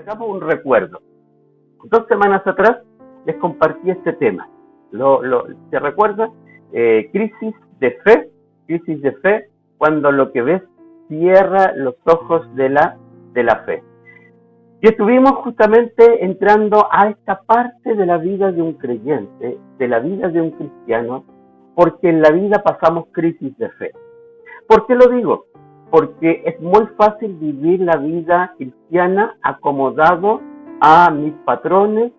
Hagamos un recuerdo. 2 semanas atrás les compartí este tema. ¿Se recuerda? Crisis de fe, cuando lo que ves cierra los ojos de la fe. Y estuvimos justamente entrando a esta parte de la vida de un creyente, de la vida de un cristiano, porque en la vida pasamos crisis de fe. ¿Por qué lo digo? Porque es muy fácil vivir la vida cristiana acomodado a mis patrones,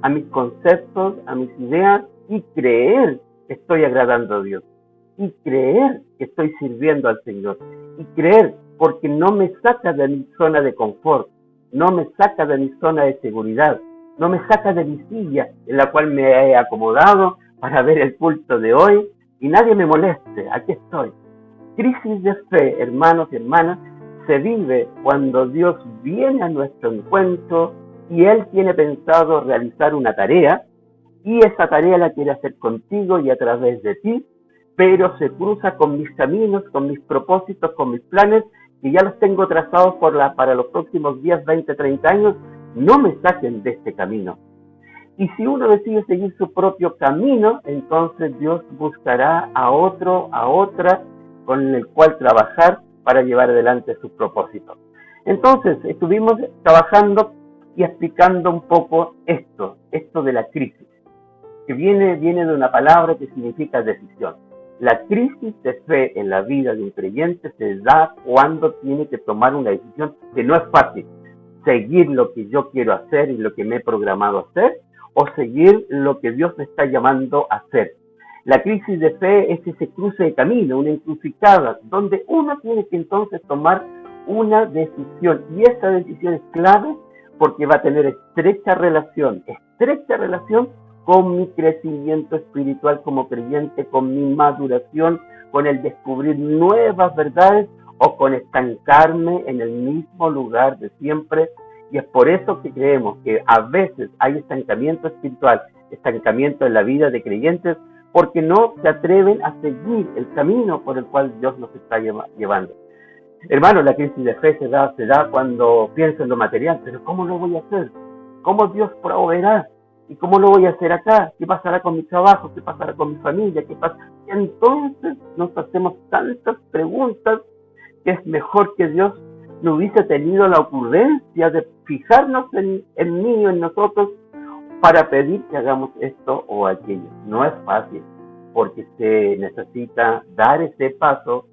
a mis conceptos, a mis ideas y creer que estoy agradando a Dios y creer que estoy sirviendo al Señor y creer porque no me saca de mi zona de confort, no me saca de mi zona de seguridad, no me saca de mi silla en la cual me he acomodado para ver el culto de hoy y nadie me moleste, aquí estoy. Crisis de fe, hermanos y hermanas, se vive cuando Dios viene a nuestro encuentro y Él tiene pensado realizar una tarea y esa tarea la quiere hacer contigo y a través de ti, pero se cruza con mis caminos, con mis propósitos, con mis planes y ya los tengo trazados para los próximos 10, 20, 30 años. No me saquen de este camino. Y si uno decide seguir su propio camino, entonces Dios buscará a otro, a otra, con el cual trabajar para llevar adelante sus propósitos. Entonces, estuvimos trabajando y explicando un poco esto de la crisis, que viene de una palabra que significa decisión. La crisis de fe en la vida de un creyente se da cuando tiene que tomar una decisión que no es fácil. Seguir lo que yo quiero hacer y lo que me he programado a hacer, o seguir lo que Dios me está llamando a hacer. La crisis de fe es ese cruce de camino, una encrucijada, donde uno tiene que entonces tomar una decisión. Y esa decisión es clave porque va a tener estrecha relación con mi crecimiento espiritual como creyente, con mi maduración, con el descubrir nuevas verdades o con estancarme en el mismo lugar de siempre. Y es por eso que creemos que a veces hay estancamiento espiritual, estancamiento en la vida de creyentes, porque no se atreven a seguir el camino por el cual Dios nos está llevando. Hermano, la crisis de fe se da cuando pienso en lo material, pero ¿cómo lo voy a hacer? ¿Cómo Dios proveerá? ¿Y cómo lo voy a hacer acá? ¿Qué pasará con mi trabajo? ¿Qué pasará con mi familia? ¿Qué pasa? Y entonces nos hacemos tantas preguntas que es mejor que Dios no hubiese tenido la ocurrencia de fijarnos en mí o en nosotros para pedir que hagamos esto o aquello. No es fácil, porque se necesita dar ese paso,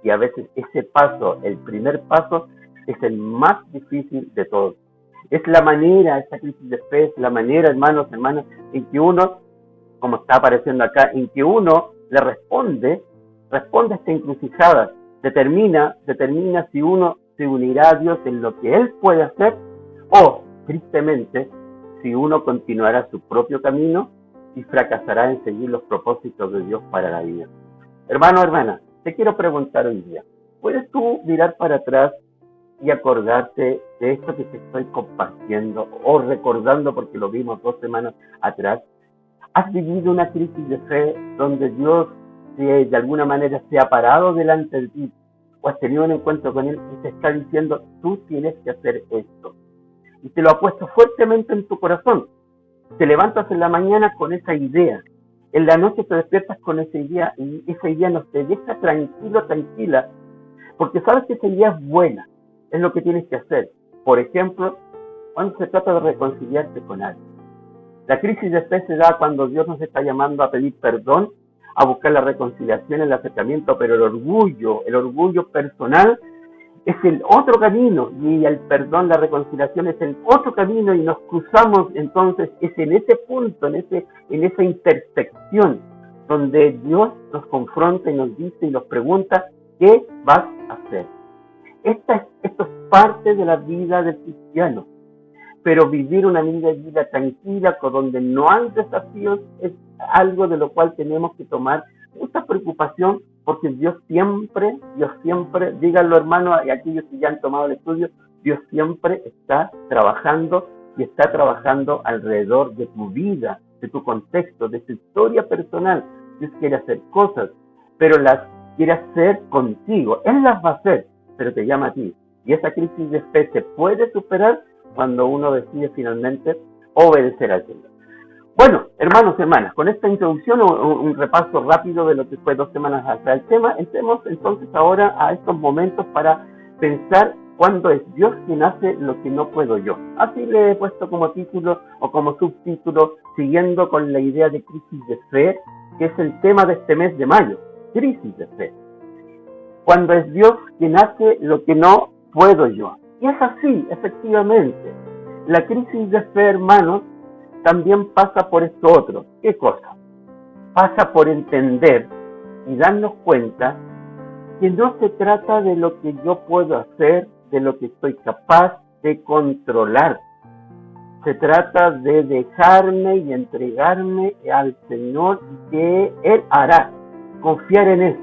y a veces ese paso, el primer paso, es el más difícil de todos. Es la manera, esta crisis de fe, es la manera, hermanos, hermanas, en que uno, como está apareciendo acá, en que uno le responde a esta encrucijada, determina si uno se unirá a Dios en lo que Él puede hacer o, tristemente, si uno continuará su propio camino y fracasará en seguir los propósitos de Dios para la vida. Hermano, hermana, te quiero preguntar hoy día, ¿puedes tú mirar para atrás y acordarte de esto que te estoy compartiendo o recordando porque lo vimos 2 semanas atrás? ¿Has vivido una crisis de fe donde Dios de alguna manera se ha parado delante de ti o has tenido un encuentro con Él y te está diciendo, tú tienes que hacer esto? Y te lo ha puesto fuertemente en tu corazón. Te levantas en la mañana con esa idea. En la noche te despiertas con esa idea y esa idea no te deja tranquila, porque sabes que esa idea es buena, es lo que tienes que hacer. Por ejemplo, cuando se trata de reconciliarte con alguien. La crisis de fe se da cuando Dios nos está llamando a pedir perdón, a buscar la reconciliación, el acercamiento, pero el orgullo personal es el otro camino, y el perdón, la reconciliación es el otro camino, y nos cruzamos entonces, es en ese punto, en esa intersección, donde Dios nos confronta y nos dice y nos pregunta, ¿qué vas a hacer? Esto es parte de la vida del cristiano, pero vivir una vida tranquila, donde no hay desafíos, es algo de lo cual tenemos que tomar mucha preocupación, porque Dios siempre, díganlo hermanos y aquellos que ya han tomado el estudio, Dios siempre está trabajando y está trabajando alrededor de tu vida, de tu contexto, de tu historia personal. Dios quiere hacer cosas, pero las quiere hacer contigo. Él las va a hacer, pero te llama a ti. Y esa crisis de fe se puede superar cuando uno decide finalmente obedecer al Señor. Bueno, hermanos, hermanas, con esta introducción, un repaso rápido de lo que fue 2 semanas atrás el tema, entremos entonces ahora a estos momentos para pensar cuándo es Dios quien hace lo que no puedo yo. Así le he puesto como título o como subtítulo, siguiendo con la idea de crisis de fe, que es el tema de este mes de mayo, crisis de fe. Cuando es Dios quien hace lo que no puedo yo. Y es así, efectivamente. La crisis de fe, hermanos, también pasa por esto otro. ¿Qué cosa? Pasa por entender y darnos cuenta que no se trata de lo que yo puedo hacer, de lo que estoy capaz de controlar. Se trata de dejarme y entregarme al Señor y que Él hará. Confiar en eso.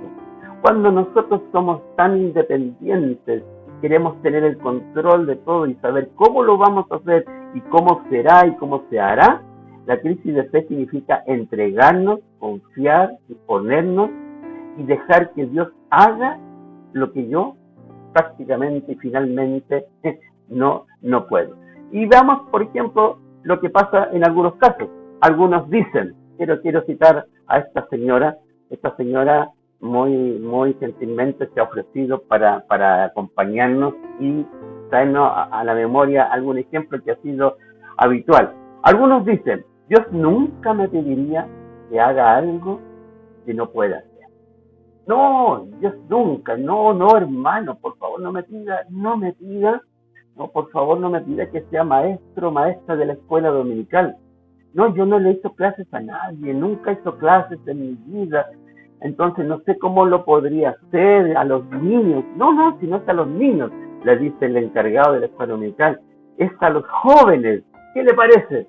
Cuando nosotros somos tan independientes y queremos tener el control de todo y saber cómo lo vamos a hacer y cómo será y cómo se hará, la crisis de fe significa entregarnos, confiar, disponernos y dejar que Dios haga lo que yo prácticamente y finalmente no puedo. Y veamos, por ejemplo, lo que pasa en algunos casos. Algunos dicen, quiero citar a esta señora muy gentilmente se ha ofrecido para acompañarnos y traernos a la memoria algún ejemplo que ha sido habitual. Algunos dicen, Dios nunca me pediría que haga algo que no pueda hacer. No, Dios nunca, no hermano, por favor no me pida, no, por favor no me pida que sea maestro o maestra de la escuela dominical. No, yo no le hizo clases a nadie, nunca hizo clases en mi vida. Entonces no sé cómo lo podría hacer a los niños. No, si no es a los niños, le dice el encargado de la escuela dominical, es a los jóvenes. ¿Qué le parece?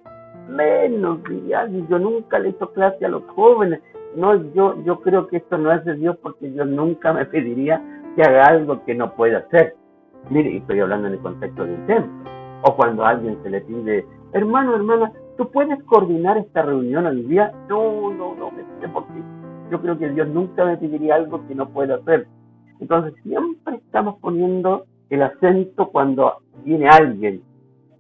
Menos, diría, yo nunca le hizo clase a los jóvenes. No, yo creo que esto no es de Dios porque Dios nunca me pediría que haga algo que no pueda hacer. Mire, estoy hablando en el contexto de un templo. O cuando a alguien se le pide, hermano, hermana, ¿tú puedes coordinar esta reunión hoy día? No, me pide porque yo creo que Dios nunca me pediría algo que no pueda hacer. Entonces siempre estamos poniendo el acento cuando viene alguien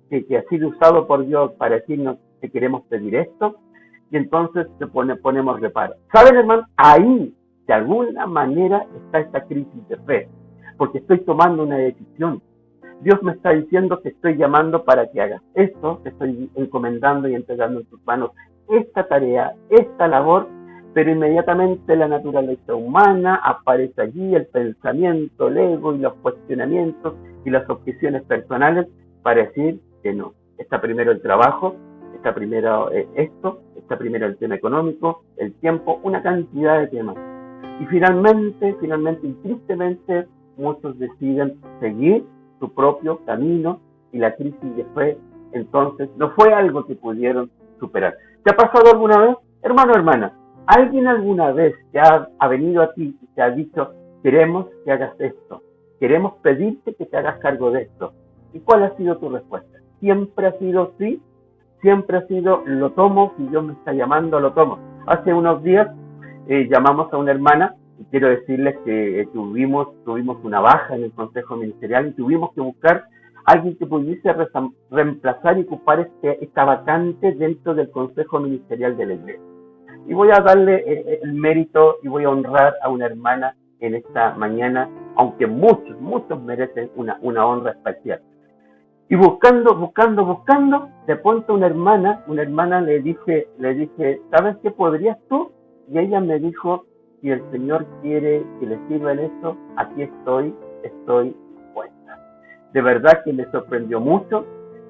que ha sido usado por Dios para decirnos que queremos pedir esto, y entonces ponemos reparo. ¿Saben, hermano? Ahí, de alguna manera, está esta crisis de fe, porque estoy tomando una decisión. Dios me está diciendo que estoy llamando para que hagas esto, te estoy encomendando y entregando en tus manos esta tarea, esta labor, pero inmediatamente la naturaleza humana aparece allí, el pensamiento, el ego y los cuestionamientos y las objeciones personales para decir que no. Está primero el trabajo, está primero esto, está primero el tema económico, el tiempo, una cantidad de temas. Y finalmente y tristemente, muchos deciden seguir su propio camino y la crisis de fe, entonces, no fue algo que pudieron superar. ¿Te ha pasado alguna vez? Hermano, hermana, ¿alguien alguna vez te ha venido a ti y te ha dicho, queremos que hagas esto, queremos pedirte que te hagas cargo de esto? ¿Y cuál ha sido tu respuesta? ¿Siempre ha sido sí? ¿Siempre ha sido lo tomo? Si Dios me está llamando, lo tomo. Hace unos días llamamos a una hermana y quiero decirles que tuvimos una baja en el consejo ministerial y tuvimos que buscar a alguien que pudiese reemplazar y ocupar esta vacante dentro del consejo ministerial de la iglesia. Y voy a darle el mérito y voy a honrar a una hermana en esta mañana, aunque muchos merecen una honra especial. Y buscando, de pronto una hermana le dije, ¿sabes qué podrías tú? Y ella me dijo, si el Señor quiere que le sirva en esto, aquí estoy dispuesta. De verdad que me sorprendió mucho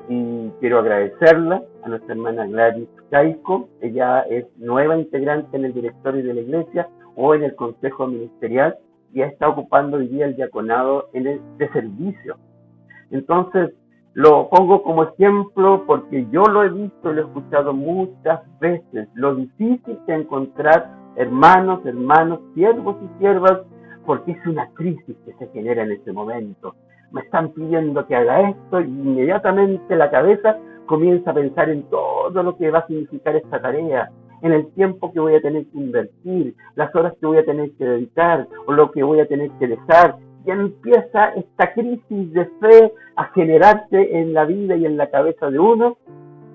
y quiero agradecerla a nuestra hermana Gladys Caico. Ella es nueva integrante en el directorio de la iglesia o en el consejo ministerial y está ocupando hoy día el diaconado de servicio. Entonces, lo pongo como ejemplo porque yo lo he visto y lo he escuchado muchas veces, lo difícil que encontrar hermanos, siervos y siervas, porque es una crisis que se genera en ese momento. Me están pidiendo que haga esto y inmediatamente la cabeza comienza a pensar en todo lo que va a significar esta tarea, en el tiempo que voy a tener que invertir, las horas que voy a tener que dedicar o lo que voy a tener que dejar. y empieza esta crisis de fe a generarse en la vida y en la cabeza de uno,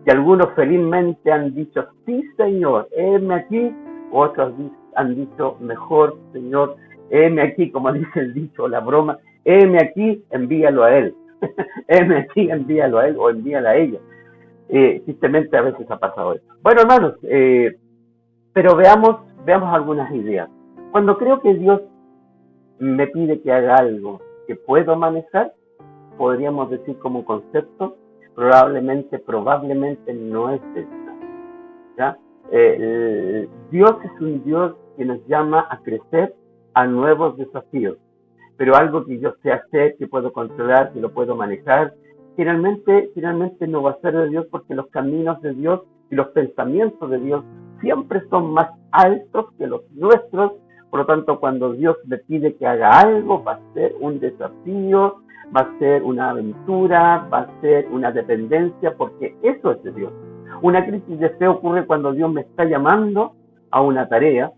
y algunos felizmente han dicho, sí Señor, heme aquí, otros han dicho, mejor Señor, heme aquí, como dice el dicho, la broma, heme aquí, envíalo a Él, heme aquí, envíalo a Él o envíala a ella. Tristemente a veces ha pasado eso. Bueno, hermanos, pero veamos algunas ideas. Cuando creo que Dios me pide que haga algo que puedo manejar, podríamos decir como concepto, probablemente no es eso, ¿ya? Dios es un Dios que nos llama a crecer a nuevos desafíos, pero algo que yo sé hacer, que puedo controlar, que lo puedo manejar, finalmente no va a ser de Dios, porque los caminos de Dios y los pensamientos de Dios siempre son más altos que los nuestros. Por lo tanto, cuando Dios me pide que haga algo, va a ser un desafío, va a ser una aventura, va a ser una dependencia, porque eso es de Dios. Una crisis de fe ocurre cuando Dios me está llamando a una tarea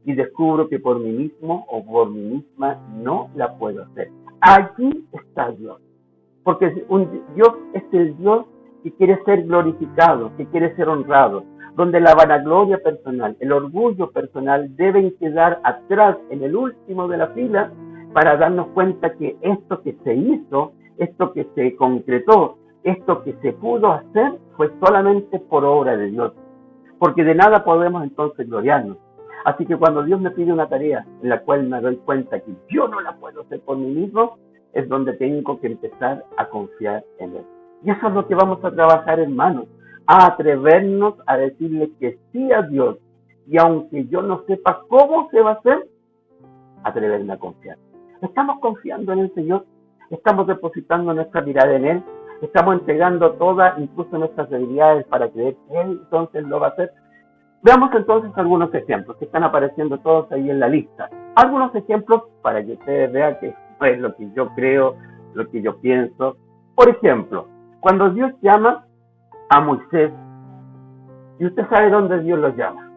y descubro que por mí mismo o por mí misma no la puedo hacer. Allí está Dios, porque Dios es el Dios que quiere ser glorificado, que quiere ser honrado, donde la vanagloria personal, el orgullo personal deben quedar atrás en el último de la fila, para darnos cuenta que esto que se hizo, esto que se concretó, esto que se pudo hacer fue solamente por obra de Dios, porque de nada podemos entonces gloriarnos. Así que cuando Dios me pide una tarea en la cual me doy cuenta que yo no la puedo hacer por mí mismo, es donde tengo que empezar a confiar en Él. Y eso es lo que vamos a trabajar, hermanos, a atrevernos a decirle que sí a Dios, y aunque yo no sepa cómo se va a hacer, atreverme a confiar. Estamos confiando en el Señor, estamos depositando nuestra mirada en Él, estamos entregando todas, incluso nuestras debilidades, para creer que Él entonces lo va a hacer. Veamos entonces algunos ejemplos que están apareciendo todos ahí en la lista. Algunos ejemplos para que ustedes vean que no es lo que yo creo, lo que yo pienso. Por ejemplo, cuando Dios llama a Moisés, y usted sabe dónde Dios lo llama,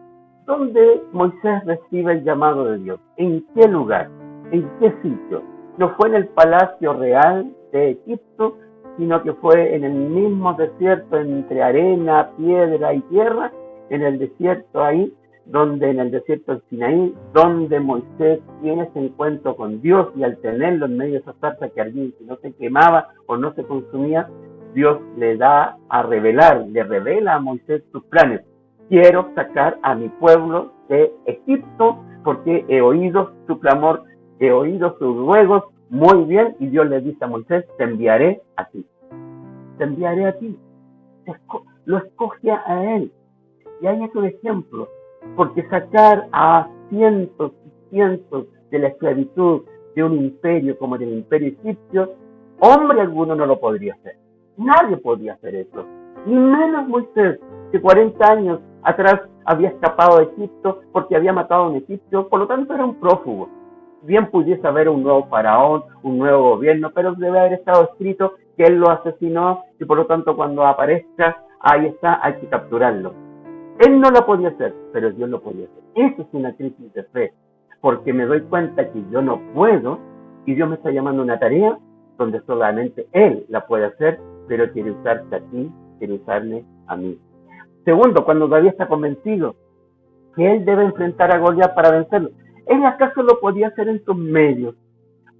¿dónde Moisés recibe el llamado de Dios? ¿En qué lugar? ¿En qué sitio? No fue en el palacio real de Egipto, sino que fue en el mismo desierto, entre arena, piedra y tierra, en el desierto ahí, en el desierto del Sinaí, donde Moisés tiene ese encuentro con Dios, y al tenerlo en medio de esa zarza que ardía, que no se quemaba o no se consumía, Dios le da a revelar, le revela a Moisés sus planes. Quiero sacar a mi pueblo de Egipto porque he oído su clamor, he oído sus ruegos, muy bien, y Dios le dice a Moisés, te enviaré a ti. Te enviaré a ti. Lo escoge a él. Y ahí es un ejemplo, porque sacar a cientos y cientos de la esclavitud de un imperio como el imperio egipcio, hombre alguno no lo podría hacer. Nadie podía hacer eso. Ni menos Moisés, que 40 años atrás había escapado de Egipto porque había matado a un egipcio, por lo tanto era un prófugo. Bien pudiese haber un nuevo faraón, un nuevo gobierno, pero debe haber estado escrito que él lo asesinó, y por lo tanto cuando aparezca, ahí está, hay que capturarlo. Él no lo podía hacer, pero Dios lo podía hacer. Eso es una crisis de fe, porque me doy cuenta que yo no puedo, y Dios me está llamando a una tarea donde solamente Él la puede hacer, pero quiere usarte a ti, quiere usarme a mí. Segundo, cuando David está convencido que él debe enfrentar a Goliat para vencerlo, ¿él acaso lo podía hacer en sus medios?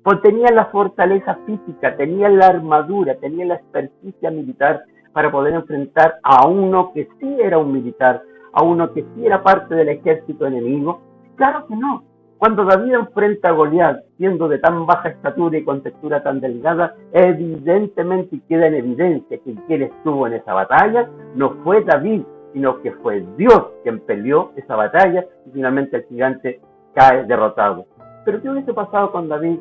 Pues tenía la fortaleza física, tenía la armadura, tenía la experticia militar para poder enfrentar a uno que sí era un militar, a uno que sí era parte del ejército enemigo. Claro que no. Cuando David enfrenta a Goliat, siendo de tan baja estatura y con textura tan delgada, evidentemente queda en evidencia que quien estuvo en esa batalla no fue David, sino que fue Dios quien peleó esa batalla, y finalmente el gigante cae derrotado. Pero ¿qué hubiese pasado con David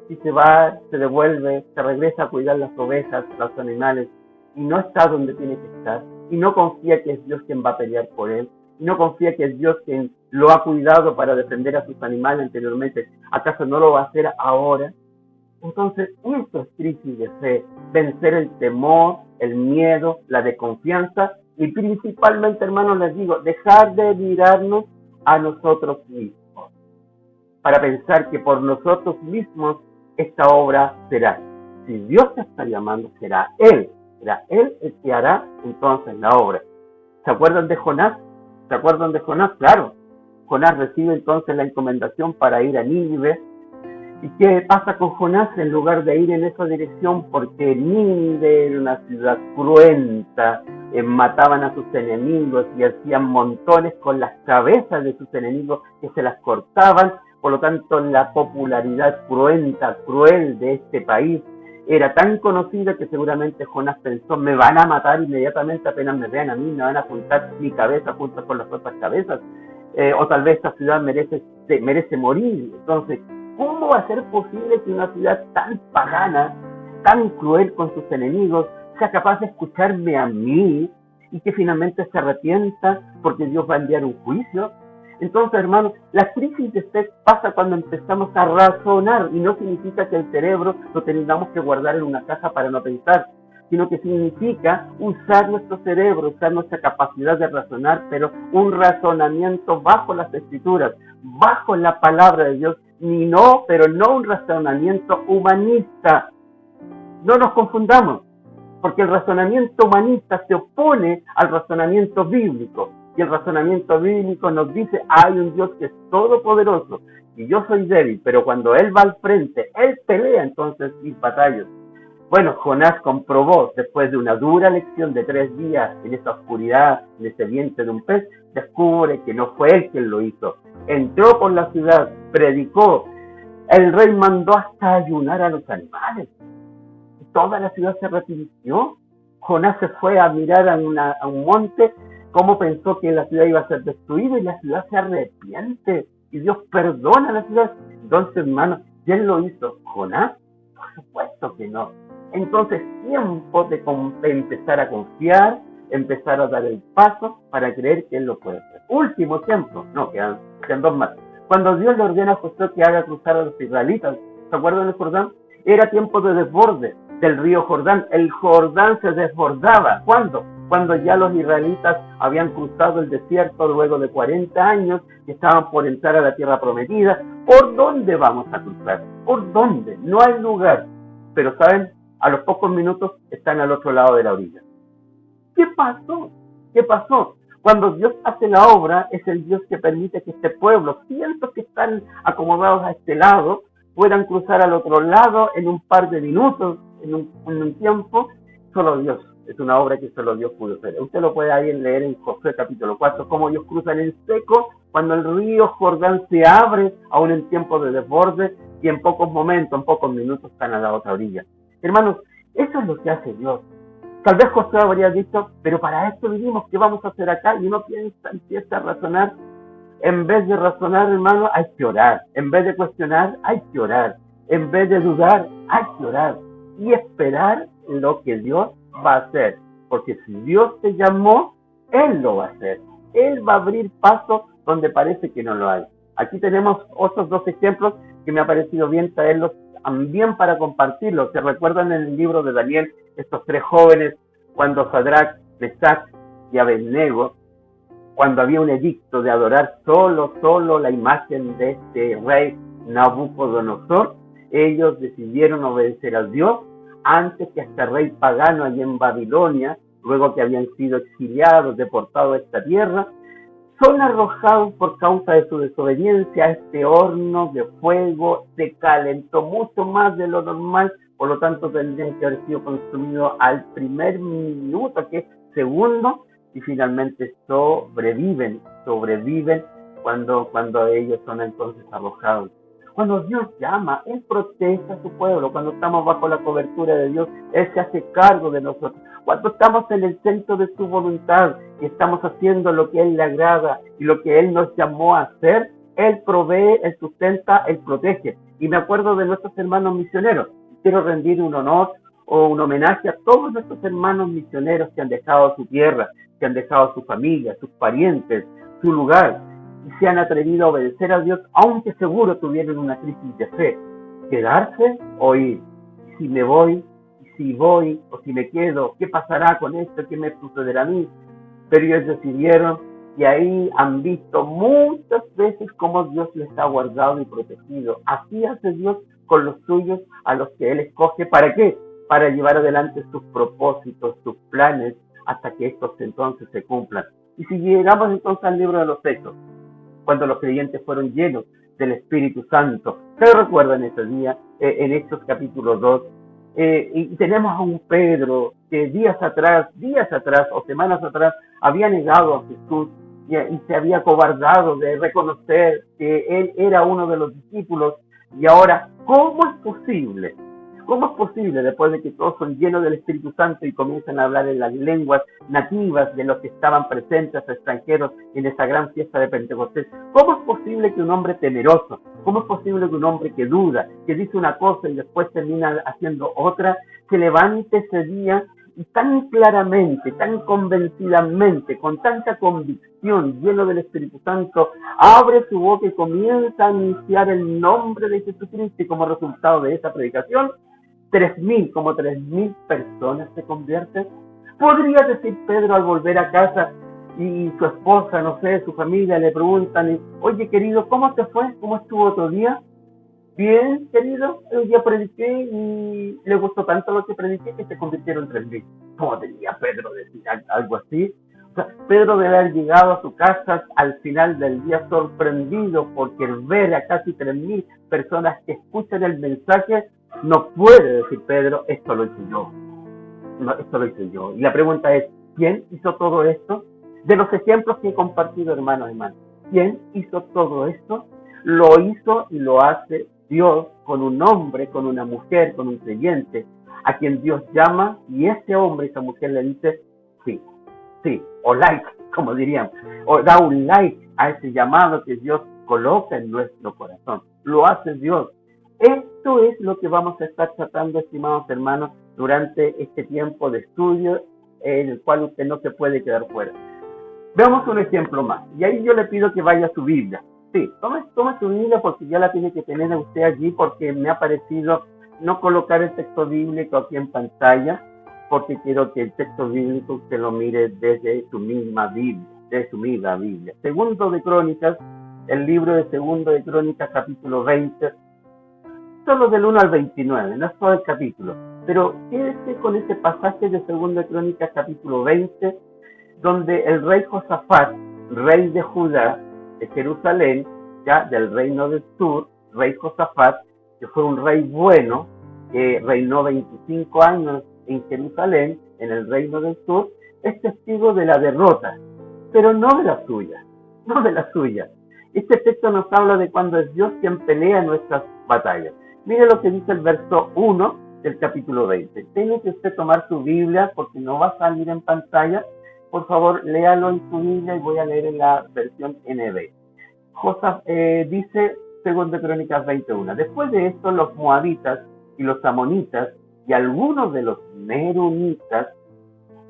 si se va, se devuelve, se regresa a cuidar las ovejas, los animales, y no está donde tiene que estar, y no confía que es Dios quien va a pelear por él, y no confía que es Dios quien lo ha cuidado para defender a sus animales anteriormente? ¿Acaso no lo va a hacer ahora? Entonces, esto es crisis de fe, vencer el temor, el miedo, la desconfianza, y principalmente, hermanos, les digo, dejar de mirarnos a nosotros mismos, para pensar que por nosotros mismos esta obra será. Si Dios te está llamando, será Él el que hará entonces la obra. ¿Se acuerdan de Jonás? ¿Se acuerdan de Jonás? Claro. Jonás recibe entonces la encomendación para ir a Nínive. ¿Y qué pasa con Jonás en lugar de ir en esa dirección? Porque Nínive era una ciudad cruenta, mataban a sus enemigos y hacían montones con las cabezas de sus enemigos que se las cortaban. Por lo tanto, la popularidad cruenta, cruel de este país era tan conocida que seguramente Jonás pensó: me van a matar inmediatamente apenas me vean a mí, me van a juntar mi cabeza junto con las otras cabezas. O tal vez esta ciudad merece morir. Entonces, ¿cómo va a ser posible que una ciudad tan pagana, tan cruel con sus enemigos, sea capaz de escucharme a mí y que finalmente se arrepienta porque Dios va a enviar un juicio? Entonces, hermanos, la crisis de fe pasa cuando empezamos a razonar, y no significa que el cerebro lo tengamos que guardar en una caja para no pensar, sino que significa usar nuestro cerebro, usar nuestra capacidad de razonar, pero un razonamiento bajo las Escrituras, bajo la palabra de Dios, pero no un razonamiento humanista. No nos confundamos, porque el razonamiento humanista se opone al razonamiento bíblico, y el razonamiento bíblico nos dice: hay un Dios que es todopoderoso, y yo soy débil, pero cuando Él va al frente, Él pelea entonces mis batallas. Bueno, Jonás comprobó, después de una dura lección de 3 días en esa oscuridad, en ese vientre de un pez, descubre que no fue él quien lo hizo. Entró por la ciudad, predicó, el rey mandó hasta ayunar a los animales. Toda la ciudad se arrepintió. Jonás se fue a mirar a un monte, cómo pensó que la ciudad iba a ser destruida, y la ciudad se arrepiente, y Dios perdona a la ciudad. Entonces, hermano, ¿quién lo hizo? ¿Jonás? Por supuesto que no. Entonces, tiempo de empezar a confiar, empezar a dar el paso para creer que Él lo puede hacer. Último ejemplo, no, quedan 2 más. Cuando Dios le ordena a Josué que haga cruzar a los israelitas, ¿se acuerdan del Jordán? Era tiempo de desborde del río Jordán. El Jordán se desbordaba. ¿Cuándo? Cuando ya los israelitas habían cruzado el desierto luego de 40 años y estaban por entrar a la tierra prometida. ¿Por dónde vamos a cruzar? ¿Por dónde? No hay lugar. Pero, ¿saben? A los pocos minutos están al otro lado de la orilla. ¿Qué pasó? ¿Qué pasó? Cuando Dios hace la obra, es el Dios que permite que este pueblo, cientos que están acomodados a este lado, puedan cruzar al otro lado en un par de minutos, en un tiempo. Solo Dios. Es una obra que solo Dios pudo hacer. Usted lo puede ahí leer en Josué capítulo 4, cómo ellos cruzan en seco cuando el río Jordán se abre, aún en tiempo de desborde, y en pocos momentos, en pocos minutos están a la otra orilla. Hermanos, eso es lo que hace Dios. Tal vez Josué habría dicho: pero para esto vivimos, ¿qué vamos a hacer acá? Y uno empieza a razonar. En vez de razonar, hermano, hay que orar. En vez de cuestionar, hay que orar. En vez de dudar, hay que orar. Y esperar lo que Dios va a hacer. Porque si Dios te llamó, Él lo va a hacer. Él va a abrir paso donde parece que no lo hay. Aquí tenemos otros 2 ejemplos que me ha parecido bien traerlos también para compartirlos. ¿Se recuerdan en el libro de Daniel estos 3 jóvenes cuando Sadrach, Mesach y Abednego, cuando había un edicto de adorar solo la imagen de este rey Nabucodonosor? Ellos decidieron obedecer a Dios antes que a este rey pagano allí en Babilonia, luego que habían sido exiliados, deportados a esta tierra. Son arrojados por causa de su desobediencia a este horno de fuego. Se calentó mucho más de lo normal, por lo tanto tendrían que haber sido consumidos al primer minuto, que es segundo, y finalmente sobreviven cuando ellos son entonces arrojados. Cuando Dios llama, Él protege a su pueblo. Cuando estamos bajo la cobertura de Dios, Él se hace cargo de nosotros. Cuando estamos en el centro de su voluntad y estamos haciendo lo que Él le agrada y lo que Él nos llamó a hacer, Él provee, Él sustenta, Él protege. Y me acuerdo de nuestros hermanos misioneros. Quiero rendir un honor o un homenaje a todos nuestros hermanos misioneros que han dejado su tierra, que han dejado su familia, sus parientes, su lugar, y se han atrevido a obedecer a Dios, aunque seguro tuvieron una crisis de fe. ¿Quedarse o ir? Si me voy, si voy o si me quedo, ¿qué pasará con esto? ¿Qué me sucederá a mí? Pero ellos decidieron, y ahí han visto muchas veces cómo Dios les ha guardado y protegido. Así hace Dios con los suyos a los que Él escoge. ¿Para qué? Para llevar adelante sus propósitos, sus planes, hasta que estos entonces se cumplan. Y si llegamos entonces al libro de los Hechos, cuando los creyentes fueron llenos del Espíritu Santo, ¿se recuerdan ese día? En Hechos capítulo 2, y tenemos a un Pedro que días atrás o semanas atrás había negado a Jesús y se había cobardado de reconocer que él era uno de los discípulos. Y ahora, ¿cómo es posible? ¿Cómo es posible, después de que todos son llenos del Espíritu Santo y comienzan a hablar en las lenguas nativas de los que estaban presentes, extranjeros, en esa gran fiesta de Pentecostés? ¿Cómo es posible que un hombre temeroso, cómo es posible que un hombre que duda, que dice una cosa y después termina haciendo otra, se levante ese día y tan claramente, tan convencidamente, con tanta convicción, lleno del Espíritu Santo, abre su boca y comienza a anunciar el nombre de Jesucristo? Y como resultado de esa predicación, 3.000 personas se convierten? ¿Podría decir Pedro al volver a casa y su esposa, no sé, su familia le preguntan, oye querido, ¿cómo te fue? ¿Cómo estuvo otro día? Bien, querido, hoy día prediqué y le gustó tanto lo que prediqué que se convirtieron en 3.000. ¿Podría Pedro decir algo así? O sea, Pedro debe haber llegado a su casa al final del día sorprendido porque ver a casi 3.000 personas que escuchan el mensaje. No puede decir Pedro, esto lo hice yo. No, esto lo hice yo. Y la pregunta es, ¿quién hizo todo esto? De los ejemplos que he compartido, hermanos, ¿quién hizo todo esto? Lo hizo y lo hace Dios con un hombre, con una mujer, con un creyente, a quien Dios llama, y ese hombre, esa mujer le dice, sí, sí, o like, como dirían, o da un like a ese llamado que Dios coloca en nuestro corazón. Lo hace Dios. Esto es lo que vamos a estar tratando, estimados hermanos, durante este tiempo de estudio, en el cual usted no se puede quedar fuera. Veamos un ejemplo más, y ahí yo le pido que vaya a su Biblia. Sí, tome su Biblia porque ya la tiene que tener usted allí, porque me ha parecido no colocar el texto bíblico aquí en pantalla, porque quiero que el texto bíblico usted lo mire desde su misma Biblia, Segundo de Crónicas, el libro de Segundo de Crónicas, capítulo 20, solo del 1 al 29, no es todo el capítulo, pero quédese con ese pasaje de Segundo de Crónicas, capítulo 20, donde el rey Josafat, rey de Judá, de Jerusalén, ya del reino del sur, rey Josafat, que fue un rey bueno, que reinó 25 años en Jerusalén, en el reino del sur, es testigo de la derrota, pero no de la suya. Este texto nos habla de cuando es Dios quien pelea nuestras batallas. Mire lo que dice el verso 1 del capítulo 20. Tiene que usted tomar su Biblia porque no va a salir en pantalla. Por favor, léalo en su Biblia y voy a leer en la versión NB. Dice 2 Crónicas 21. Después de esto, los moabitas y los amonitas y algunos de los merunitas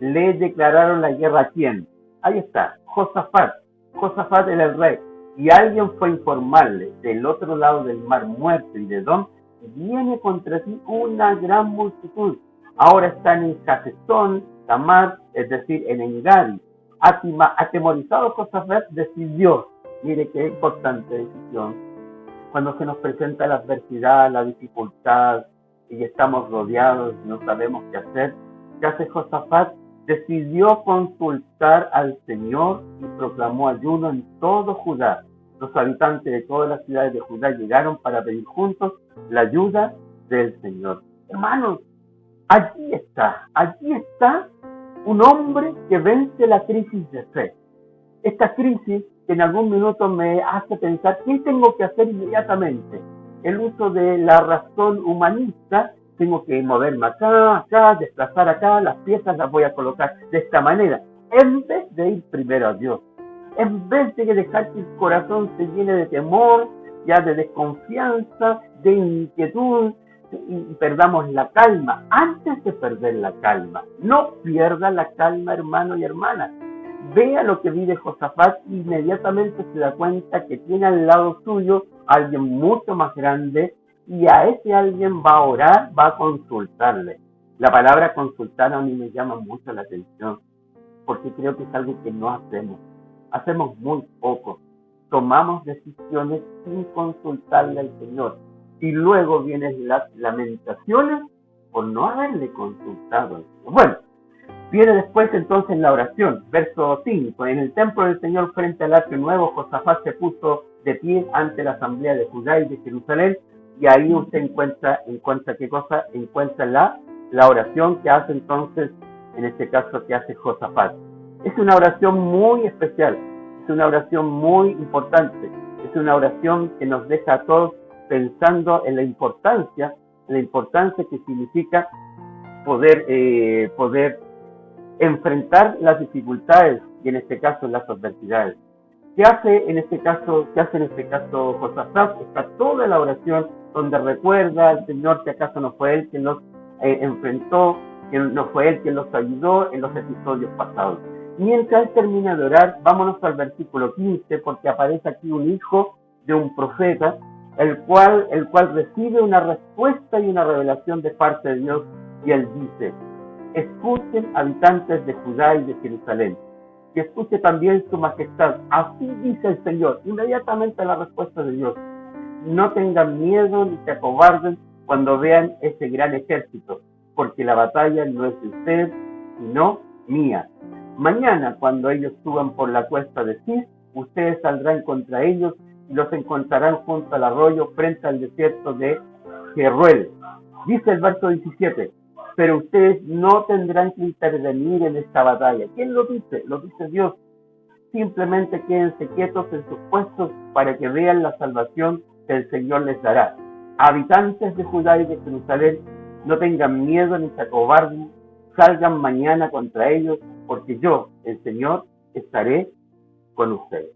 le declararon la guerra a quién. Ahí está, Josafat. Josafat era el rey. Y alguien fue a informarle del otro lado del mar Muerto y de Edom, viene contra ti una gran multitud. Ahora están en Hazezón Tamar, es decir, en Engadi. Atemorizado Josafat decidió, mire qué importante decisión, cuando se nos presenta la adversidad, la dificultad, y estamos rodeados y no sabemos qué hacer, ¿qué hace Josafat? Decidió consultar al Señor y proclamó ayuno en todo Judá. Los habitantes de todas las ciudades de Judá llegaron para pedir juntos la ayuda del Señor. Hermanos, allí está un hombre que vence la crisis de fe. Esta crisis que en algún minuto me hace pensar, ¿qué tengo que hacer inmediatamente? El uso de la razón humanista, tengo que moverme acá, desplazar acá, las piezas las voy a colocar de esta manera, en vez de ir primero a Dios. En vez de dejar que el corazón se llene de temor, ya de desconfianza, de inquietud, y perdamos la calma. Antes de perder la calma, no pierda la calma, hermano y hermana. Vea lo que vive Josafat y inmediatamente se da cuenta que tiene al lado suyo a alguien mucho más grande, y a ese alguien va a orar, va a consultarle. La palabra consultar a mí me llama mucho la atención, porque creo que es algo que no hacemos. Hacemos muy poco. Tomamos decisiones sin consultarle al Señor. y luego vienen las lamentaciones por no haberle consultado. Bueno, viene después entonces la oración, verso 5. En el templo del Señor frente al atrio nuevo, Josafat se puso de pie ante la asamblea de Judá y de Jerusalén, y ahí usted encuentra ¿qué cosa? Encuentra la oración que hace entonces, en este caso, que hace Josafat. Es una oración muy especial, es una oración muy importante, es una oración que nos deja a todos pensando en la importancia que significa poder enfrentar las dificultades y en este caso las adversidades. ¿Qué hace en este caso Josafat? Está toda la oración donde recuerda al Señor que acaso no fue Él quien los enfrentó, que no fue Él quien los ayudó en los episodios pasados. Mientras Él termina de orar, vámonos al versículo 15, porque aparece aquí un hijo de un profeta, el cual recibe una respuesta y una revelación de parte de Dios, y Él dice: escuchen, habitantes de Judá y de Jerusalén, que escuche también su majestad. Así dice el Señor. Inmediatamente la respuesta de Dios: no tengan miedo ni se acobarden cuando vean ese gran ejército, porque la batalla no es de ustedes, sino mía. Mañana, cuando ellos suban por la cuesta de Cis, ustedes saldrán contra ellos y los encontrarán junto al arroyo frente al desierto de Jeruel. Dice el verso 17: pero ustedes no tendrán que intervenir en esta batalla. ¿Quién lo dice? Lo dice Dios. Simplemente quédense quietos en sus puestos para que vean la salvación que el Señor les dará. Habitantes de Judá y de Jerusalén, no tengan miedo ni se acobarden, salgan mañana contra ellos, porque yo, el Señor, estaré con ustedes.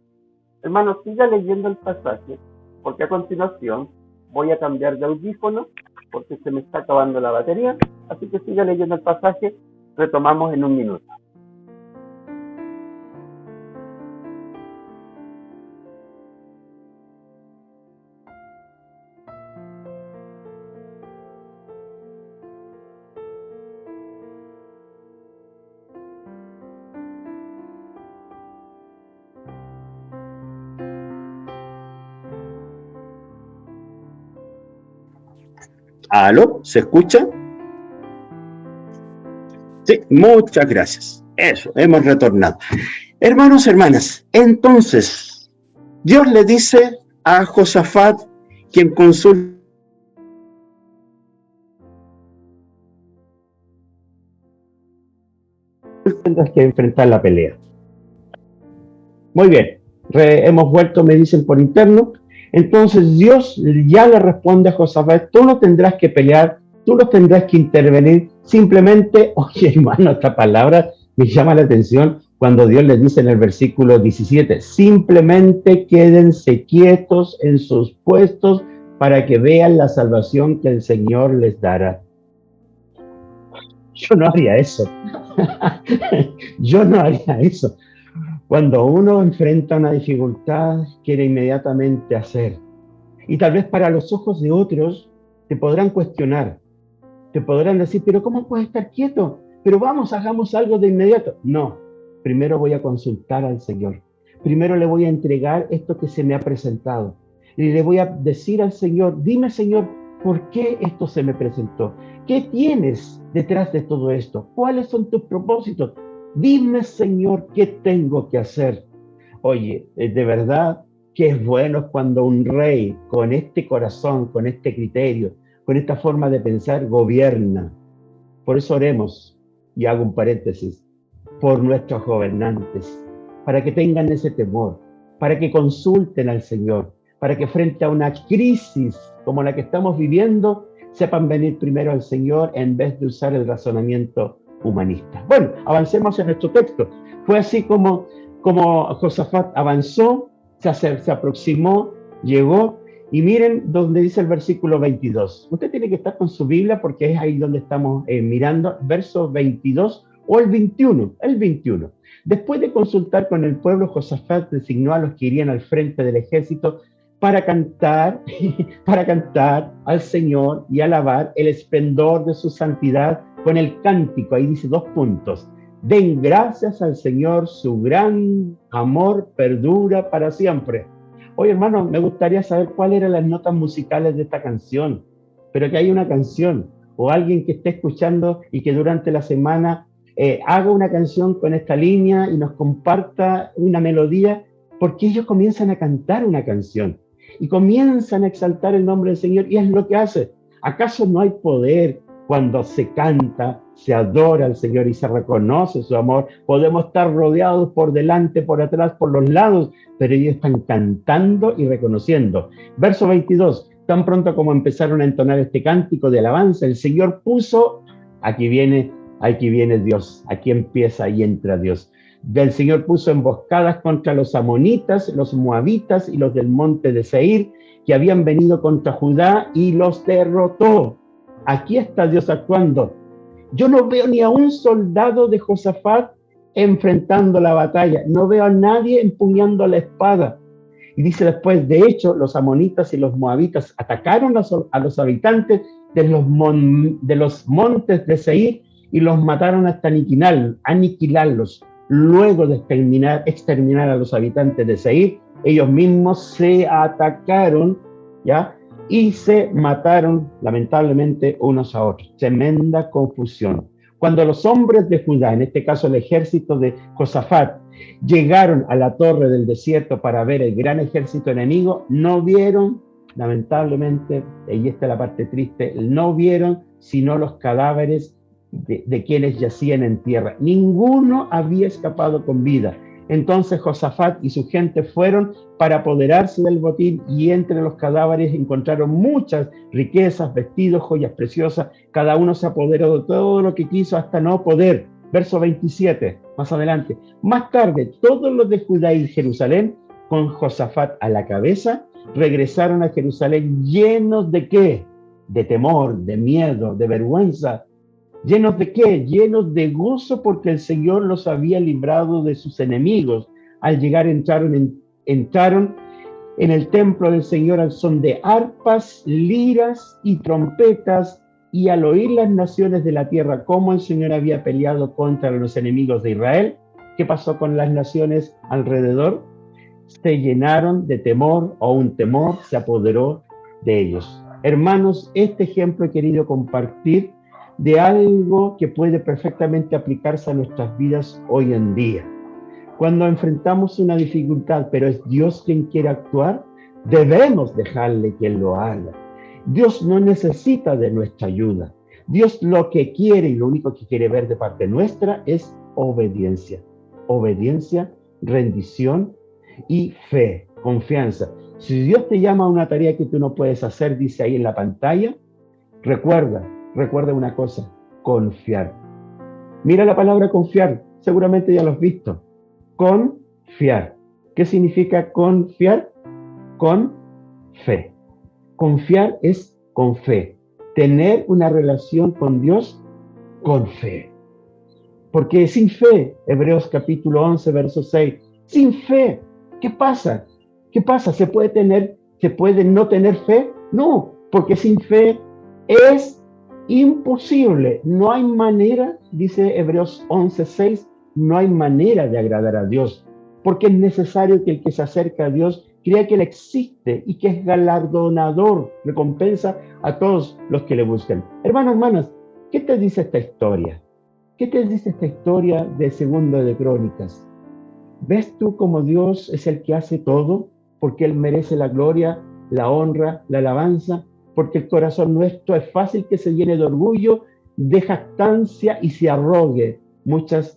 Hermanos, siga leyendo el pasaje, porque a continuación voy a cambiar de audífono, porque se me está acabando la batería, así que siga leyendo el pasaje, retomamos en un minuto. ¿Aló? ¿Se escucha? Sí, muchas gracias. Eso, hemos retornado. Hermanos, hermanas, entonces, Dios le dice a Josafat, quien consulta, tendrás que enfrentar la pelea. Muy bien, hemos vuelto, me dicen por interno. Entonces Dios ya le responde a Josafat: tú no tendrás que pelear, tú no tendrás que intervenir, simplemente, oye hermano, esta palabra me llama la atención cuando Dios le dice en el versículo 17, simplemente quédense quietos en sus puestos para que vean la salvación que el Señor les dará. Yo no haría eso. Yo no haría eso. Cuando uno enfrenta una dificultad, quiere inmediatamente hacer. Y tal vez para los ojos de otros te podrán cuestionar, te podrán decir, pero ¿cómo puedes estar quieto? Pero vamos, hagamos algo de inmediato. No, primero voy a consultar al Señor. Primero le voy a entregar esto que se me ha presentado. Y le voy a decir al Señor, dime Señor, ¿por qué esto se me presentó? ¿Qué tienes detrás de todo esto? ¿Cuáles son tus propósitos? Dime, Señor, ¿qué tengo que hacer? Oye, de verdad que es bueno cuando un rey con este corazón, con este criterio, con esta forma de pensar, gobierna. Por eso oremos, y hago un paréntesis, por nuestros gobernantes, para que tengan ese temor, para que consulten al Señor, para que frente a una crisis como la que estamos viviendo, sepan venir primero al Señor en vez de usar el razonamiento humanista. Bueno, avancemos en nuestro texto. Fue así como Josafat avanzó, se aproximó, llegó, y miren donde dice el versículo 22. Usted tiene que estar con su Biblia porque es ahí donde estamos mirando, verso 22 o el 21, el 21. Después de consultar con el pueblo, Josafat designó a los que irían al frente del ejército para cantar al Señor y alabar el esplendor de su santidad con el cántico. Ahí dice 2 puntos. Den gracias al Señor, su gran amor perdura para siempre. Oye, hermano, me gustaría saber cuáles eran las notas musicales de esta canción, pero que hay una canción o alguien que esté escuchando y que durante la semana haga una canción con esta línea y nos comparta una melodía, porque ellos comienzan a cantar una canción y comienzan a exaltar el nombre del Señor y es lo que hace. ¿Acaso no hay poder cuando se canta, se adora al Señor y se reconoce su amor? Podemos estar rodeados por delante, por atrás, por los lados, pero ellos están cantando y reconociendo. Verso 22, tan pronto como empezaron a entonar este cántico de alabanza, el Señor puso, aquí viene Dios, aquí empieza y entra Dios. Del Señor puso emboscadas contra los amonitas, los moabitas y los del monte de Seir, que habían venido contra Judá y los derrotó. Aquí está Dios actuando. Yo no veo ni a un soldado de Josafat enfrentando la batalla, no veo a nadie empuñando la espada. Y dice después, de hecho, los amonitas y los moabitas atacaron a los habitantes de los montes de Seir y los mataron hasta aniquilarlos. Luego de exterminar a los habitantes de Seir, ellos mismos se atacaron, ¿ya? Y se mataron, lamentablemente, unos a otros. Tremenda confusión. Cuando los hombres de Judá, en este caso el ejército de Josafat, llegaron a la torre del desierto para ver el gran ejército enemigo, no vieron, lamentablemente, y esta es la parte triste, no vieron sino los cadáveres de quienes yacían en tierra. Ninguno había escapado con vida. Entonces Josafat y su gente fueron para apoderarse del botín y entre los cadáveres encontraron muchas riquezas, vestidos, joyas preciosas. Cada uno se apoderó de todo lo que quiso hasta no poder. Verso 27, más adelante. Más tarde, todos los de Judá y Jerusalén, con Josafat a la cabeza, regresaron a Jerusalén llenos de ¿qué? De temor, de miedo, de vergüenza. ¿Llenos de qué? Llenos de gozo porque el Señor los había librado de sus enemigos. Al llegar entraron en el templo del Señor al son de arpas, liras y trompetas, y al oír las naciones de la tierra cómo el Señor había peleado contra los enemigos de Israel, ¿qué pasó con las naciones alrededor? Se llenaron de temor, o un temor se apoderó de ellos. Hermanos, este ejemplo he querido compartir de algo que puede perfectamente aplicarse a nuestras vidas hoy en día. Cuando enfrentamos una dificultad, pero es Dios quien quiere actuar, debemos dejarle que Él lo haga. Dios no necesita de nuestra ayuda. Dios lo que quiere y lo único que quiere ver de parte nuestra es obediencia. Obediencia, rendición y fe, confianza. Si Dios te llama a una tarea que tú no puedes hacer, dice ahí en la pantalla, recuerda una cosa, confiar. Mira la palabra confiar, seguramente ya lo has visto. Confiar. ¿Qué significa confiar? Con fe. Confiar es con fe. Tener una relación con Dios con fe. Porque sin fe, Hebreos capítulo 11, verso 6, sin fe, ¿qué pasa? ¿Qué pasa? ¿Se puede no tener fe? No, porque sin fe es imposible. No hay manera, dice Hebreos 11, 6, no hay manera de agradar a Dios, porque es necesario que el que se acerca a Dios crea que Él existe y que es galardonador, recompensa a todos los que le buscan. Hermanos, hermanas, ¿qué te dice esta historia? ¿Qué te dice esta historia de Segundo de Crónicas? ¿Ves tú cómo Dios es el que hace todo? Porque Él merece la gloria, la honra, la alabanza, porque el corazón nuestro es fácil que se llene de orgullo, de jactancia y se arrogue muchas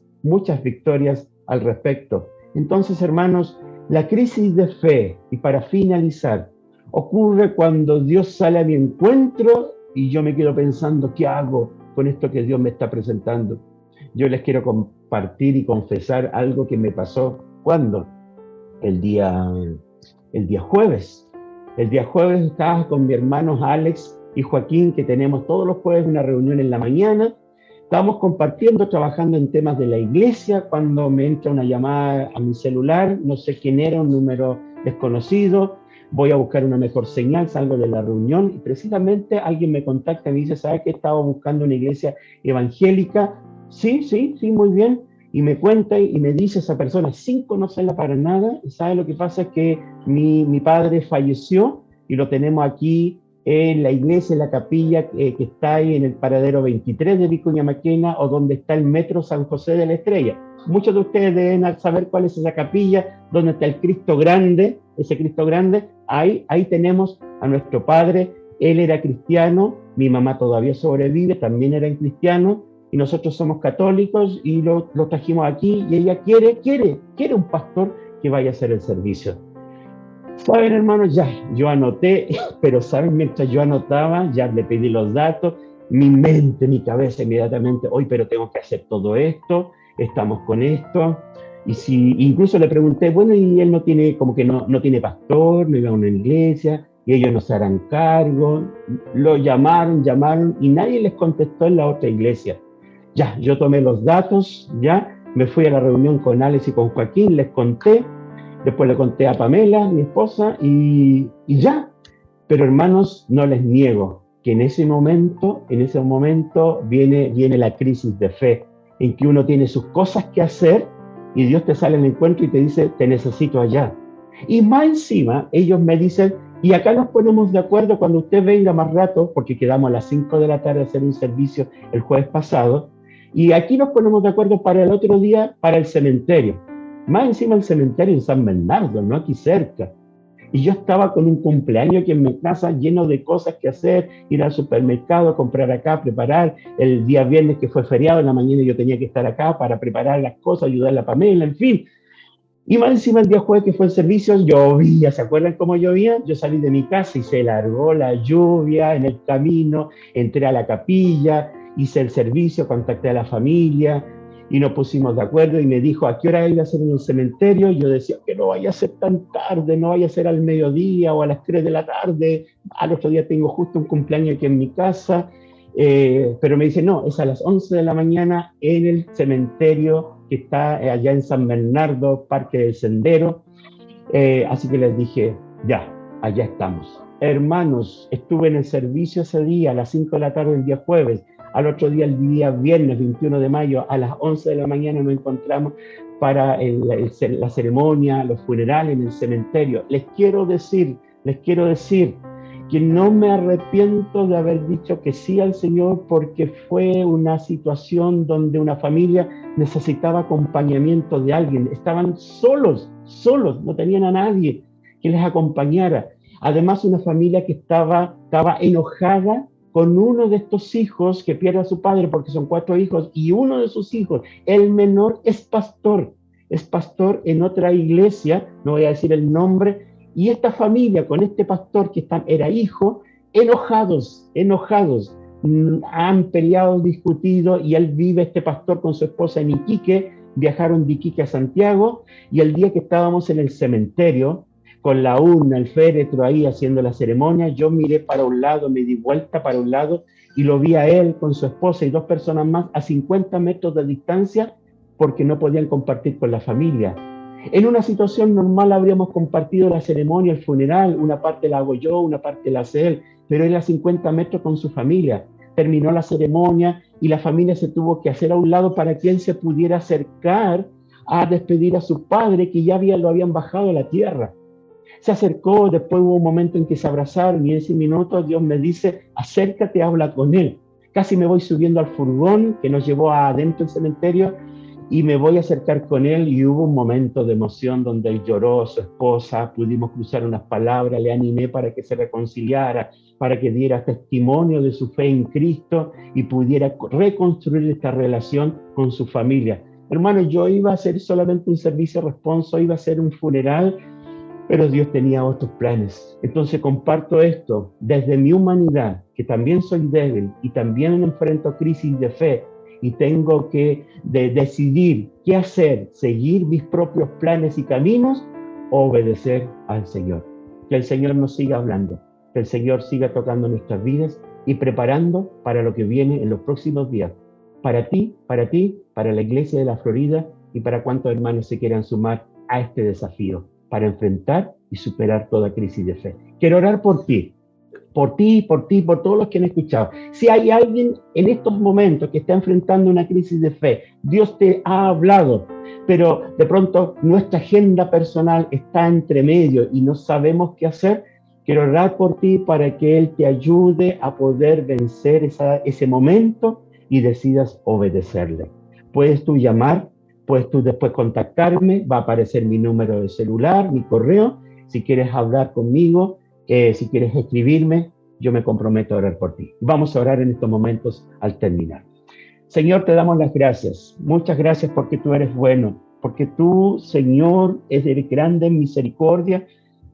victorias al respecto. Entonces, hermanos, la crisis de fe, y para finalizar, ocurre cuando Dios sale a mi encuentro y yo me quedo pensando, ¿qué hago con esto que Dios me está presentando? Yo les quiero compartir y confesar algo que me pasó. ¿Cuándo? El día jueves. El día jueves estaba con mis hermanos Alex y Joaquín, que tenemos todos los jueves una reunión en la mañana. Estábamos compartiendo, trabajando en temas de la iglesia, cuando me entra una llamada a mi celular, no sé quién era, un número desconocido. Voy a buscar una mejor señal, salgo de la reunión y precisamente alguien me contacta y me dice, ¿sabes qué? Estaba buscando una iglesia evangélica. Sí, muy bien. Y me cuenta y me dice esa persona, sin conocerla para nada, ¿sabe lo que pasa? Es que mi padre falleció y lo tenemos aquí en la iglesia, en la capilla que está ahí en el paradero 23 de Vicuña Maquena, o donde está el metro San José de la Estrella. Muchos de ustedes deben saber cuál es esa capilla, donde está el Cristo grande, ese Cristo grande. Ahí tenemos a nuestro padre. Él era cristiano, mi mamá todavía sobrevive, también era cristiano, y nosotros somos católicos y lo trajimos aquí, y ella quiere un pastor que vaya a hacer el servicio. Saben, hermanos, ya, yo anoté, pero saben, mientras yo anotaba, ya le pedí los datos, mi mente, mi cabeza inmediatamente, hoy, pero tengo que hacer todo esto, estamos con esto, y si, incluso le pregunté, bueno, y él no tiene, como que no tiene pastor, no iba a una iglesia, y ellos no se harán cargo, lo llamaron, y nadie les contestó en la otra iglesia. Ya, yo tomé los datos, ya, me fui a la reunión con Alex y con Joaquín, les conté, después le conté a Pamela, mi esposa, y ya. Pero hermanos, no les niego que en ese momento viene la crisis de fe, en que uno tiene sus cosas que hacer y Dios te sale al encuentro y te dice, te necesito allá. Y más encima, ellos me dicen, y acá nos ponemos de acuerdo cuando usted venga más rato, porque quedamos a las 5 de la tarde a hacer un servicio el jueves pasado, y aquí nos ponemos de acuerdo para el otro día, para el cementerio. Más encima el cementerio en San Bernardo, no aquí cerca. Y yo estaba con un cumpleaños aquí en mi casa lleno de cosas que hacer, ir al supermercado, comprar acá, preparar. El día viernes que fue feriado, en la mañana yo tenía que estar acá para preparar las cosas, ayudar a la Pamela, en fin. Y más encima el día jueves que fue el servicio, llovía, ¿se acuerdan cómo llovía? Yo salí de mi casa y se largó la lluvia en el camino, entré a la capilla, hice el servicio, contacté a la familia y nos pusimos de acuerdo y me dijo a qué hora iba a ser en el cementerio. Y yo decía que no vaya a ser tan tarde, no vaya a ser al mediodía o a las 3 de la tarde, al otro día tengo justo un cumpleaños aquí en mi casa. Pero me dice, no, es a las 11 de la mañana en el cementerio que está allá en San Bernardo, Parque del Sendero. Así que les dije, ya, allá estamos. Hermanos, estuve en el servicio ese día, a las 5 de la tarde el día jueves. Al otro día, el día viernes 21 de mayo, a las 11 de la mañana nos encontramos para la ceremonia, los funerales en el cementerio. Les quiero decir que no me arrepiento de haber dicho que sí al Señor, porque fue una situación donde una familia necesitaba acompañamiento de alguien. Estaban solos, no tenían a nadie que les acompañara. Además, una familia que estaba enojada con uno de estos hijos que pierde a su padre, porque son 4 hijos, y uno de sus hijos, el menor, es pastor en otra iglesia, no voy a decir el nombre. Y esta familia con este pastor que era hijo, enojados, han peleado, discutido, y él vive, este pastor, con su esposa en Iquique. Viajaron de Iquique a Santiago, y el día que estábamos en el cementerio, con la urna, el féretro ahí haciendo la ceremonia, yo miré para un lado, me di vuelta para un lado, y lo vi a él con su esposa y 2 personas más a 50 metros de distancia, porque no podían compartir con la familia. En una situación normal habríamos compartido la ceremonia, el funeral, una parte la hago yo, una parte la hace él, pero él a 50 metros con su familia. Terminó la ceremonia y la familia se tuvo que hacer a un lado para que él se pudiera acercar a despedir a su padre, que ya lo habían bajado a la tierra. Se acercó, después hubo un momento en que se abrazaron, y en ese minuto Dios me dice, acércate, habla con él. Casi me voy subiendo al furgón que nos llevó adentro del cementerio, y me voy a acercar con él, y hubo un momento de emoción donde él lloró, su esposa, pudimos cruzar unas palabras, le animé para que se reconciliara, para que diera testimonio de su fe en Cristo y pudiera reconstruir esta relación con su familia. Hermano, yo iba a hacer solamente un servicio responso, iba a hacer un funeral, pero Dios tenía otros planes. Entonces comparto esto desde mi humanidad, que también soy débil y también enfrento crisis de fe, y tengo que decidir qué hacer: seguir mis propios planes y caminos o obedecer al Señor. Que el Señor nos siga hablando, que el Señor siga tocando nuestras vidas y preparando para lo que viene en los próximos días. Para ti, para la Iglesia de la Florida y para cuantos hermanos se quieran sumar a este desafío para enfrentar y superar toda crisis de fe. Quiero orar por ti. por ti, por todos los que han escuchado. Si hay alguien en estos momentos que está enfrentando una crisis de fe, Dios te ha hablado, pero de pronto nuestra agenda personal está entre medio y no sabemos qué hacer, quiero orar por ti para que Él te ayude a poder vencer ese momento y decidas obedecerle. Puedes tú llamar, puedes tú después contactarme, va a aparecer mi número de celular, mi correo, si quieres hablar conmigo, si quieres escribirme, yo me comprometo a orar por ti. Vamos a orar en estos momentos al terminar. Señor, te damos las gracias. Muchas gracias porque tú eres bueno, porque tú, Señor, eres grande en misericordia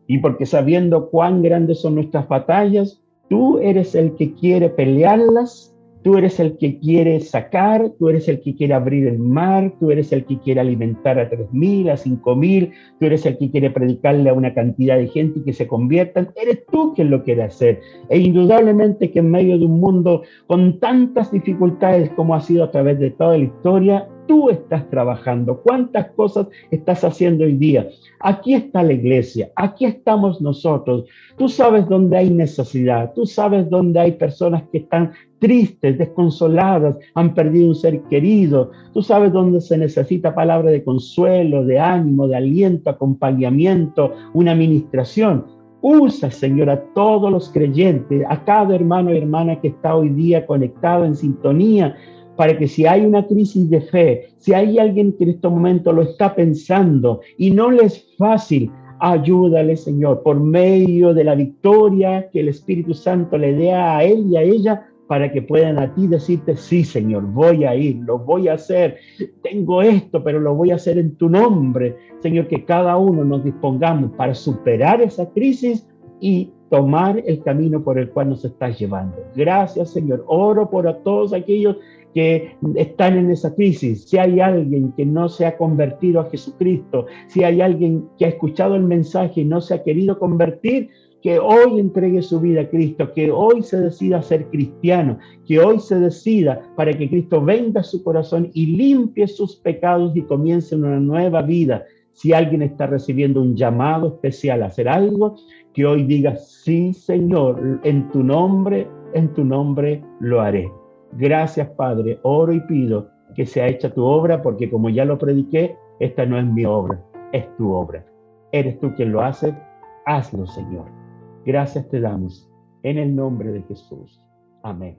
y porque sabiendo cuán grandes son nuestras batallas, tú eres el que quiere pelearlas, tú eres el que quiere sacar, tú eres el que quiere abrir el mar, tú eres el que quiere alimentar a 3.000, a 5.000, tú eres el que quiere predicarle a una cantidad de gente y que se conviertan, eres tú quien lo quiere hacer. E indudablemente que en medio de un mundo con tantas dificultades como ha sido a través de toda la historia, tú estás trabajando. ¿Cuántas cosas estás haciendo hoy día? Aquí está la iglesia, aquí estamos nosotros. Tú sabes dónde hay necesidad, tú sabes dónde hay personas que están tristes, desconsoladas, han perdido un ser querido. Tú sabes dónde se necesita palabra de consuelo, de ánimo, de aliento, acompañamiento, una administración. Usa, Señor, a todos los creyentes, a cada hermano y hermana que está hoy día conectado en sintonía, para que si hay una crisis de fe, si hay alguien que en este momento lo está pensando y no le es fácil, ayúdale, Señor, por medio de la victoria que el Espíritu Santo le dé a él y a ella, para que puedan a ti decirte, sí, Señor, voy a ir, lo voy a hacer, tengo esto, pero lo voy a hacer en tu nombre. Señor, que cada uno nos dispongamos para superar esa crisis y tomar el camino por el cual nos estás llevando. Gracias, Señor. Oro por a todos aquellos que están en esa crisis. Si hay alguien que no se ha convertido a Jesucristo, si hay alguien que ha escuchado el mensaje y no se ha querido convertir, que hoy entregue su vida a Cristo, que hoy se decida ser cristiano, que hoy se decida para que Cristo venga a su corazón y limpie sus pecados y comience una nueva vida. Si alguien está recibiendo un llamado especial a hacer algo, que hoy diga, sí, Señor, en tu nombre lo haré. Gracias, Padre. Oro y pido que sea hecha tu obra, porque como ya lo prediqué, esta no es mi obra, es tu obra. Eres tú quien lo hace. Hazlo, Señor. Gracias te damos en el nombre de Jesús. Amén.